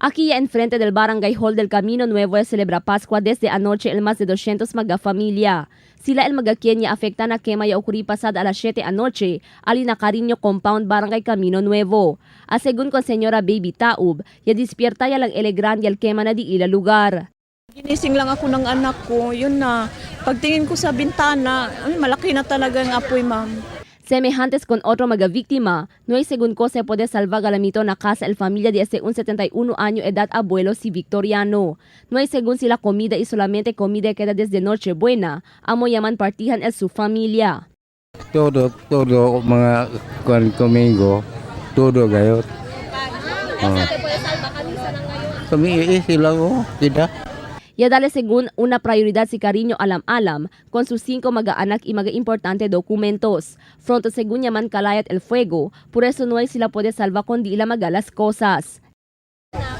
Aquí ya enfrente del Barangay Hall del Camino Nuevo celebra Pascua desde anoche el más de 200 magafamilia. Sila el magakien ya afecta na quema ya ocurrí pasada a las 7 anoche al Inacariño Compound Barangay Camino Nuevo. Según con señora Baby Taub, ya dispierta ya lang elegrand yal quema na di ila lugar. Ginising lang ako ng anak ko, yun na. Pagtingin ko sa bintana, malaki na talaga ang apoy, ma'am. Semejantes con otro magavíctima, no hay según ko se puede salvar galamito na casa el familia de ese un 71 año edad abuelo si Victoriano. No hay según si la comida y solamente comida queda desde Nochebuena, amo llaman partihan el su familia. Todo mga conmigo, todo gayot. ¿Se puede salvar kanisa na ngayon? Kami sila ko, tidak. Ya dale según una prioridad si Cariño Alam-Alam con sus 5 mag-aanak y mag-importante documentos. Fronto según yaman kalayat el fuego, por eso no hay sila puede salva kundi ila magalas cosas.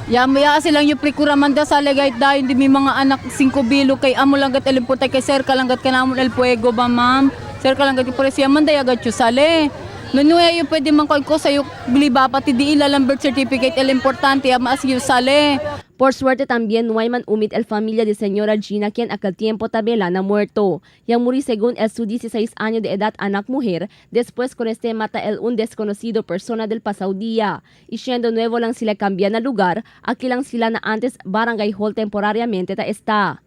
Maya silang yung prikuramanda sa legay dahil hindi may mga anak 5 bilo kay amo langgat elimportay kay sir kalanggat kanamon el fuego ba ma'am? Sir kalanggat yung presya man dayagat yung sale. Nunuya yung pwede man ko sa yung biliba pati di ilalang birth certificate el importante maas yung sale. Por suerte también no hay man umit el familia de señora Gina quien aquel tiempo tabela na muerto. Yang muri según el su 16 años de edad anak mujer, después con este mata el un desconocido persona del pasado día. Y siendo nuevo lang sila cambia na lugar, aquí lang sila na antes Barangay Hall temporariamente ta está.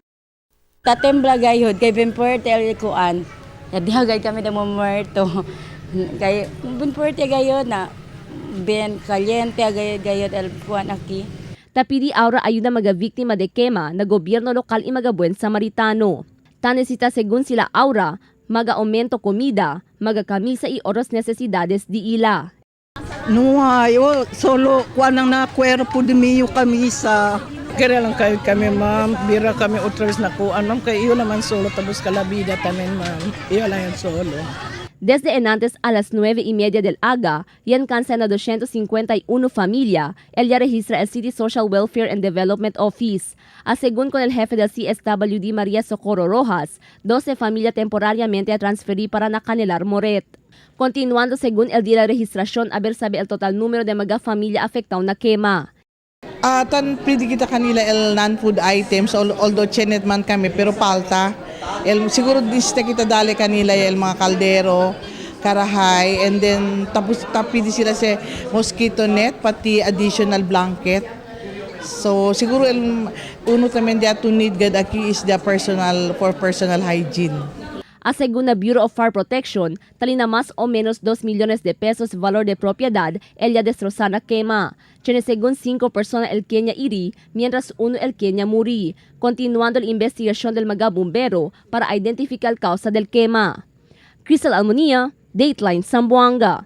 Tatembla gayod kay Benpuerte el kuan. Yadihagay kami na muerto. Kay Benpuerte gayod na ben caliente gayod el kuan aquí. Tapidi aura ayuda magavíctima de quema na gobyerno lokal y magabuen Samaritano. Tanesita según sila aura, maga-aumento comida, maga-kamisa y otras necesidades di ila. No, ayo, solo kuanang na cuerpo de mio kamisa. Kaya lang kayo kami, ma'am. Bira kami otra vez na kuan, ma'am. Kaya iyo naman solo, tapos kalabida tamin, ma'am. Iyo lang yan solo. Desde enantes a las 9:30 del aga, yan cansa na 251 familia, el ya registra el City Social Welfare and Development Office. Según con el jefe del CSWD María Socorro Rojas, 12 familia temporariamente a transferir para Nacanelar Moret. Continuando según el día de registración, haber sabe el total número de mga familia afectado na quema. Tan pwede kita kanila el non-food items, although chenet man kami, pero palta. Siguro dista kita dali kanila el mga kaldero, karahay, and then tapos pwede sila sa mosquito net, pati additional blanket. So siguro uno tamen dia to need gad aki is the personal hygiene. Según la Bureau of Fire Protection, talina más o menos 2 millones de pesos valor de propiedad el ya destrozada quema. Tiene según 5 personas el Kenya iri, mientras uno el Kenya muri, continuando la investigación del mga bombero para identificar la causa del quema. Crystal Almonía, Dateline Zamboanga.